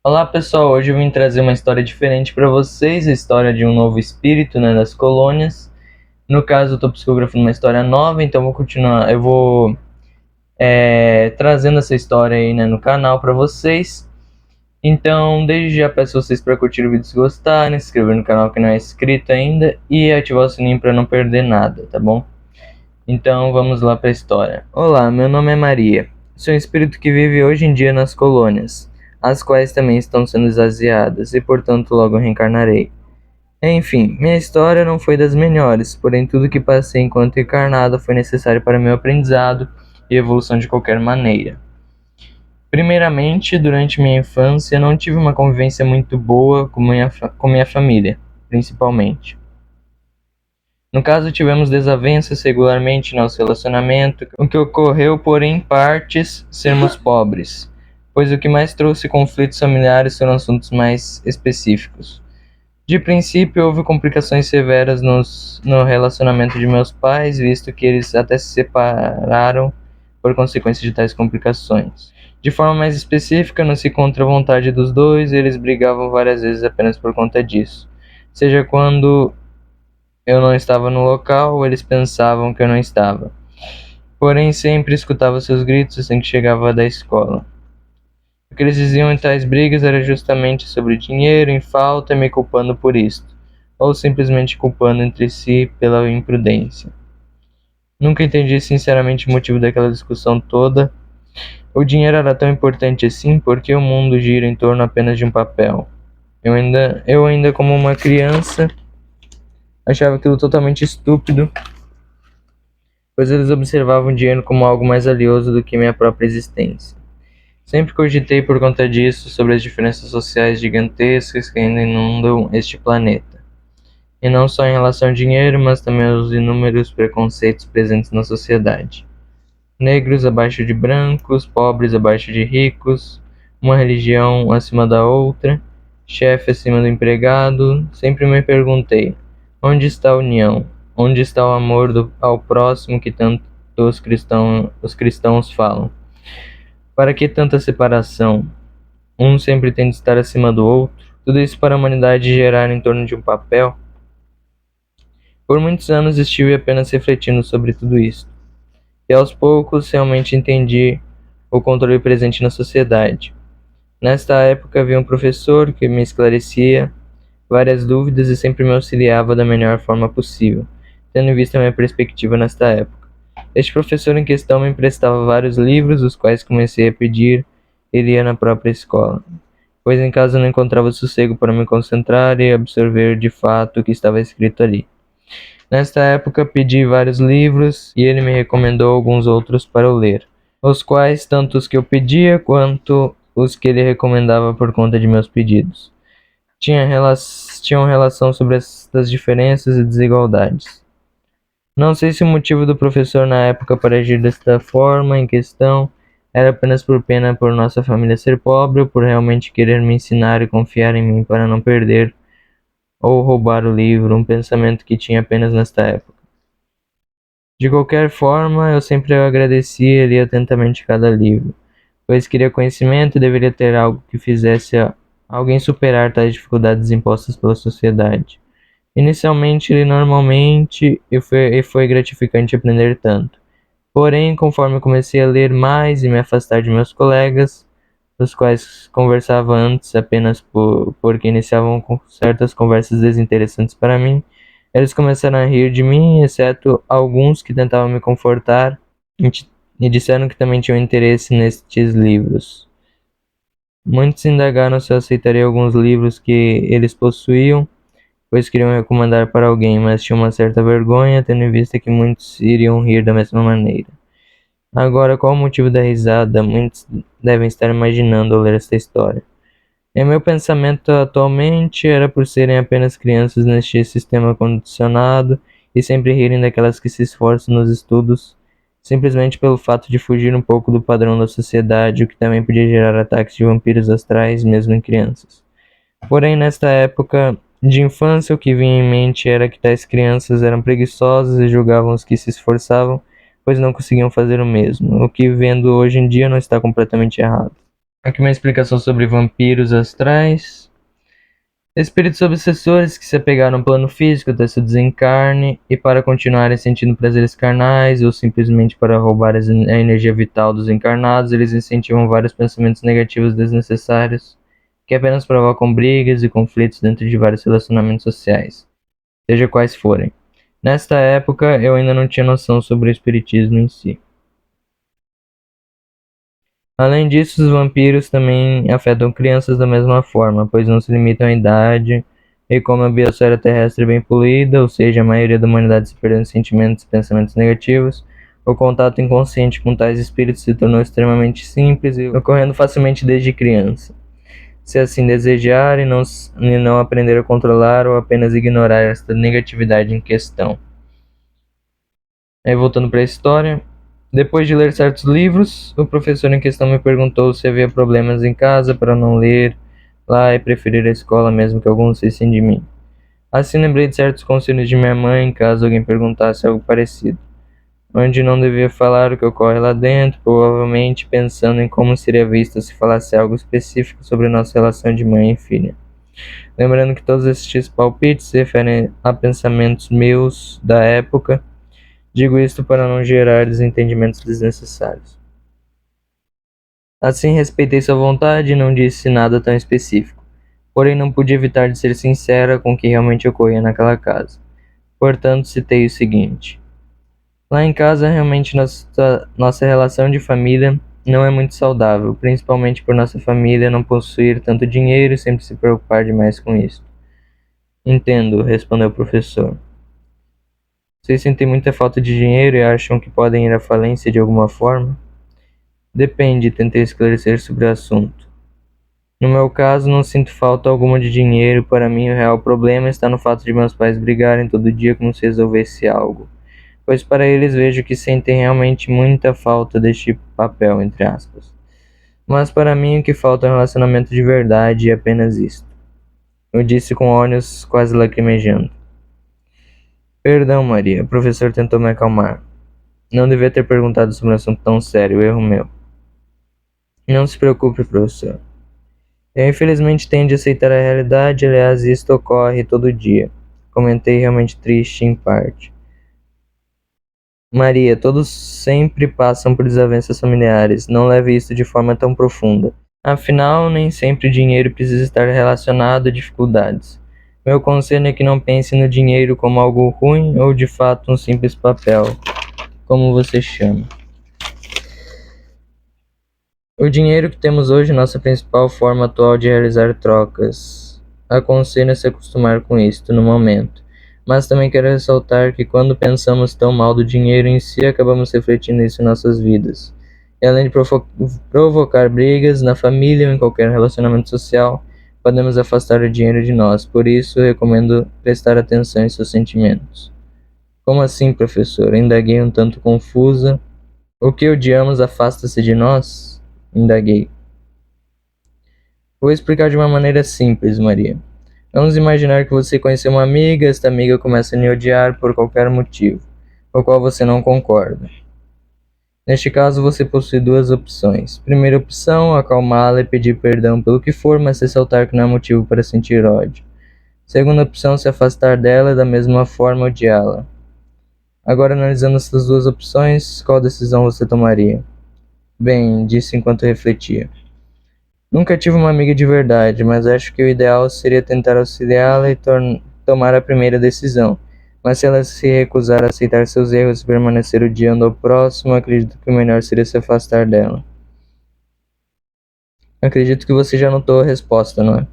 Olá pessoal, hoje eu vim trazer uma história diferente para vocês, a história de um novo espírito, das colônias. No caso, eu estou psicografando uma história nova, então eu vou trazendo essa história aí, no canal para vocês. Então, desde já peço vocês para curtir o vídeo se gostarem, se inscrever no canal que não é inscrito ainda e ativar o sininho para não perder nada, tá bom? Então, vamos lá para a história. Olá, meu nome é Maria. Sou um espírito que vive hoje em dia nas colônias, as quais também estão sendo esvaziadas e, portanto, logo reencarnarei. Enfim, minha história não foi das melhores, porém tudo que passei enquanto encarnado foi necessário para meu aprendizado e evolução de qualquer maneira. Primeiramente, durante minha infância, não tive uma convivência muito boa com minha família, principalmente. No caso, tivemos desavenças regularmente no nosso relacionamento, o que ocorreu por, em partes, sermos pobres, pois o que mais trouxe conflitos familiares foram assuntos mais específicos. De princípio, houve complicações severas no relacionamento de meus pais, visto que eles até se separaram por consequência de tais complicações. De forma mais específica, não se contra a vontade dos dois, eles brigavam várias vezes apenas por conta disso. Seja quando eu não estava no local, ou eles pensavam que eu não estava. Porém, sempre escutava seus gritos assim que chegava da escola. O que eles diziam em tais brigas era justamente sobre dinheiro em falta, me culpando por isto, ou simplesmente culpando entre si pela imprudência. Nunca entendi sinceramente o motivo daquela discussão toda. O dinheiro era tão importante assim, porque o mundo gira em torno apenas de um papel. Eu ainda como uma criança, achava aquilo totalmente estúpido, pois eles observavam o dinheiro como algo mais valioso do que minha própria existência. Sempre cogitei por conta disso sobre as diferenças sociais gigantescas que ainda inundam este planeta. E não só em relação ao dinheiro, mas também aos inúmeros preconceitos presentes na sociedade. Negros abaixo de brancos, pobres abaixo de ricos, uma religião acima da outra, chefe acima do empregado. Sempre me perguntei, onde está a união? Onde está o amor ao próximo que tanto os cristãos falam? Para que tanta separação? Um sempre tem de estar acima do outro. Tudo isso para a humanidade gerar em torno de um papel? Por muitos anos estive apenas refletindo sobre tudo isso. E aos poucos realmente entendi o controle presente na sociedade. Nesta época havia um professor que me esclarecia várias dúvidas e sempre me auxiliava da melhor forma possível, tendo em vista a minha perspectiva nesta época. Este professor em questão me emprestava vários livros, os quais comecei a pedir e lia na própria escola, pois em casa não encontrava sossego para me concentrar e absorver de fato o que estava escrito ali. Nesta época pedi vários livros e ele me recomendou alguns outros para eu ler, os quais tanto os que eu pedia quanto os que ele recomendava por conta de meus pedidos tinham relação sobre estas diferenças e desigualdades. Não sei se o motivo do professor na época para agir desta forma em questão era apenas por pena por nossa família ser pobre ou por realmente querer me ensinar e confiar em mim para não perder ou roubar o livro, um pensamento que tinha apenas nesta época. De qualquer forma, eu sempre agradecia e lia atentamente cada livro, pois queria conhecimento e deveria ter algo que fizesse alguém superar tais dificuldades impostas pela sociedade. Inicialmente, li normalmente e foi gratificante aprender tanto. Porém, conforme comecei a ler mais e me afastar de meus colegas, os quais conversava antes apenas porque iniciavam com certas conversas desinteressantes para mim, eles começaram a rir de mim, exceto alguns que tentavam me confortar e disseram que também tinham interesse nestes livros. Muitos indagaram se eu aceitaria alguns livros que eles possuíam, pois queriam recomendar para alguém, mas tinham uma certa vergonha, tendo em vista que muitos iriam rir da mesma maneira. Agora, qual o motivo da risada? Muitos devem estar imaginando ao ler esta história. Meu pensamento atualmente era por serem apenas crianças neste sistema condicionado e sempre rirem daquelas que se esforçam nos estudos, simplesmente pelo fato de fugir um pouco do padrão da sociedade, o que também podia gerar ataques de vampiros astrais, mesmo em crianças. Porém, nesta época de infância, o que vinha em mente era que tais crianças eram preguiçosas e julgavam os que se esforçavam, pois não conseguiam fazer o mesmo, o que vendo hoje em dia não está completamente errado. Aqui uma explicação sobre vampiros astrais. Espíritos obsessores que se apegaram ao plano físico até seu desencarne e para continuarem sentindo prazeres carnais ou simplesmente para roubar a energia vital dos encarnados, eles incentivam vários pensamentos negativos desnecessários que apenas provocam brigas e conflitos dentro de vários relacionamentos sociais, seja quais forem. Nesta época, eu ainda não tinha noção sobre o espiritismo em si. Além disso, os vampiros também afetam crianças da mesma forma, pois não se limitam à idade, e como a biosfera terrestre é bem poluída, ou seja, a maioria da humanidade se perdendo em sentimentos e pensamentos negativos, o contato inconsciente com tais espíritos se tornou extremamente simples e ocorrendo facilmente desde criança. Se assim desejar e não aprender a controlar ou apenas ignorar esta negatividade em questão. Aí voltando para a história, depois de ler certos livros, o professor em questão me perguntou se havia problemas em casa para não ler lá e preferir a escola mesmo que alguns rissem de mim. Assim lembrei de certos conselhos de minha mãe caso alguém perguntasse algo parecido, onde não devia falar o que ocorre lá dentro, provavelmente pensando em como seria visto se falasse algo específico sobre nossa relação de mãe e filha. Lembrando que todos estes palpites se referem a pensamentos meus da época. Digo isto para não gerar desentendimentos desnecessários. Assim, respeitei sua vontade e não disse nada tão específico. Porém, não pude evitar de ser sincera com o que realmente ocorria naquela casa. Portanto, citei o seguinte: lá em casa, realmente nossa relação de família não é muito saudável, principalmente por nossa família não possuir tanto dinheiro e sempre se preocupar demais com isso. Entendo, respondeu o professor. Vocês sentem muita falta de dinheiro e acham que podem ir à falência de alguma forma? Depende, tentei esclarecer sobre o assunto. No meu caso, não sinto falta alguma de dinheiro. Para mim, o real problema está no fato de meus pais brigarem todo dia como se resolvesse algo. Pois para eles vejo que sentem realmente muita falta deste papel, entre aspas. Mas para mim o que falta é um relacionamento de verdade e apenas isto. Eu disse com olhos quase lacrimejando. Perdão, Maria, o professor tentou me acalmar. Não devia ter perguntado sobre um assunto tão sério, erro meu. Não se preocupe, professor. Eu infelizmente tenho de aceitar a realidade, aliás, isto ocorre todo dia. Comentei realmente triste em parte. Maria, todos sempre passam por desavenças familiares, não leve isso de forma tão profunda. Afinal, nem sempre dinheiro precisa estar relacionado a dificuldades. Meu conselho é que não pense no dinheiro como algo ruim ou de fato um simples papel, como você chama. O dinheiro que temos hoje é nossa principal forma atual de realizar trocas. Aconselho a se acostumar com isto no momento. Mas também quero ressaltar que quando pensamos tão mal do dinheiro em si, acabamos refletindo isso em nossas vidas. E além de provocar brigas na família ou em qualquer relacionamento social, podemos afastar o dinheiro de nós. Por isso, recomendo prestar atenção em seus sentimentos. Como assim, professor? Indaguei um tanto confusa. O que odiamos afasta-se de nós? Indaguei. Vou explicar de uma maneira simples, Maria. Vamos imaginar que você conheceu uma amiga, esta amiga começa a lhe odiar por qualquer motivo, com o qual você não concorda. Neste caso, você possui duas opções. Primeira opção, acalmá-la e pedir perdão pelo que for, mas ressaltar que não há motivo para sentir ódio. Segunda opção, se afastar dela e da mesma forma odiá-la. Agora, analisando essas duas opções, qual decisão você tomaria? Bem, disse enquanto refletia. Nunca tive uma amiga de verdade, mas acho que o ideal seria tentar auxiliá-la e tomar a primeira decisão. Mas se ela se recusar a aceitar seus erros e permanecer odiando ao próximo, acredito que o melhor seria se afastar dela. Acredito que você já notou a resposta, não é?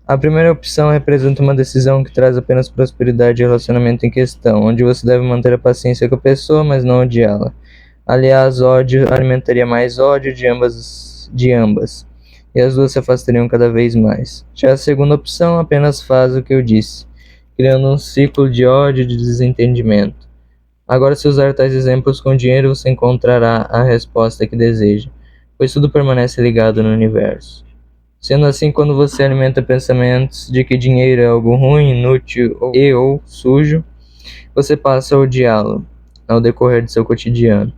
A primeira opção representa uma decisão que traz apenas prosperidade ao relacionamento em questão, onde você deve manter a paciência com a pessoa, mas não odiá-la. Aliás, ódio alimentaria mais ódio de ambas. E as duas se afastariam cada vez mais. Já a segunda opção apenas faz o que eu disse, criando um ciclo de ódio e de desentendimento. Agora, se usar tais exemplos com dinheiro, você encontrará a resposta que deseja, pois tudo permanece ligado no universo. Sendo assim, quando você alimenta pensamentos de que dinheiro é algo ruim, inútil ou sujo, você passa a odiá-lo ao decorrer de seu cotidiano.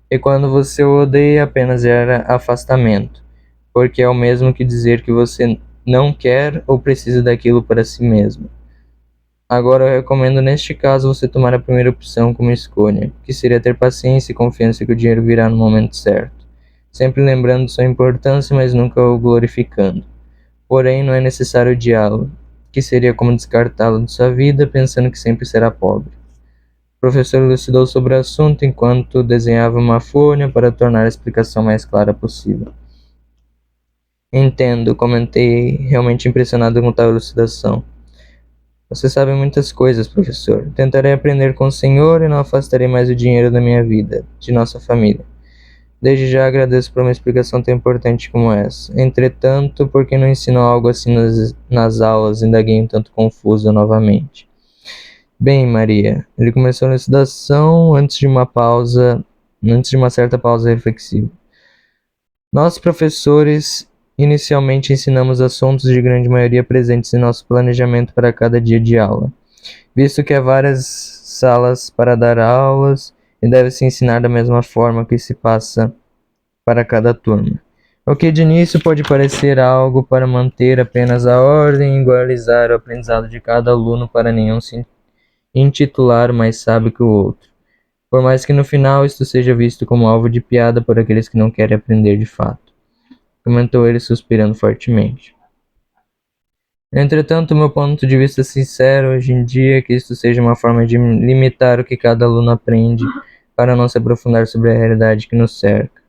E quando você o odeia, apenas gera afastamento. porque é o mesmo que dizer que você não quer ou precisa daquilo para si mesmo. Agora eu recomendo neste caso você tomar a primeira opção como escolha, que seria ter paciência e confiança que o dinheiro virá no momento certo, sempre lembrando sua importância, mas nunca o glorificando. Porém, não é necessário odiá-lo, que seria como descartá-lo de sua vida, pensando que sempre será pobre. O professor elucidou sobre o assunto enquanto desenhava uma folha para tornar a explicação mais clara possível. Entendo, comentei, realmente impressionado com tal elucidação. Você sabe muitas coisas, professor. Tentarei aprender com o senhor e não afastarei mais o dinheiro da minha vida, de nossa família. Desde já agradeço por uma explicação tão importante como essa. Entretanto, por que não ensinou algo assim nas aulas? Indaguei um tanto confusa novamente. Bem, Maria, ele começou a elucidação antes de uma certa pausa reflexiva. Nós, professores, inicialmente ensinamos assuntos de grande maioria presentes em nosso planejamento para cada dia de aula, visto que há várias salas para dar aulas e deve-se ensinar da mesma forma que se passa para cada turma. O que de início pode parecer algo para manter apenas a ordem e igualizar o aprendizado de cada aluno para nenhum se intitular mais sábio que o outro, por mais que no final isto seja visto como alvo de piada por aqueles que não querem aprender de fato, comentou ele suspirando fortemente. Entretanto, meu ponto de vista sincero hoje em dia é que isto seja uma forma de limitar o que cada aluno aprende para não se aprofundar sobre a realidade que nos cerca,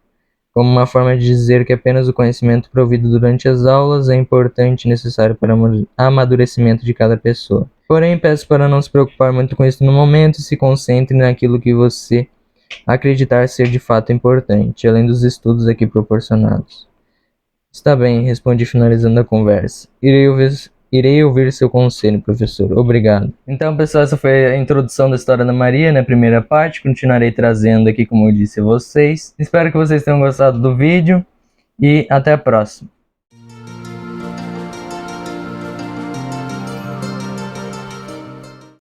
como uma forma de dizer que apenas o conhecimento provido durante as aulas é importante e necessário para o amadurecimento de cada pessoa. Porém, peço para não se preocupar muito com isso no momento e se concentre naquilo que você acreditar ser de fato importante, além dos estudos aqui proporcionados. Está bem, respondi finalizando a conversa. Irei ouvir seu conselho, professor. Obrigado. Então, pessoal, essa foi a introdução da história da Maria, na primeira parte. Continuarei trazendo aqui, como eu disse a vocês. Espero que vocês tenham gostado do vídeo e até a próxima.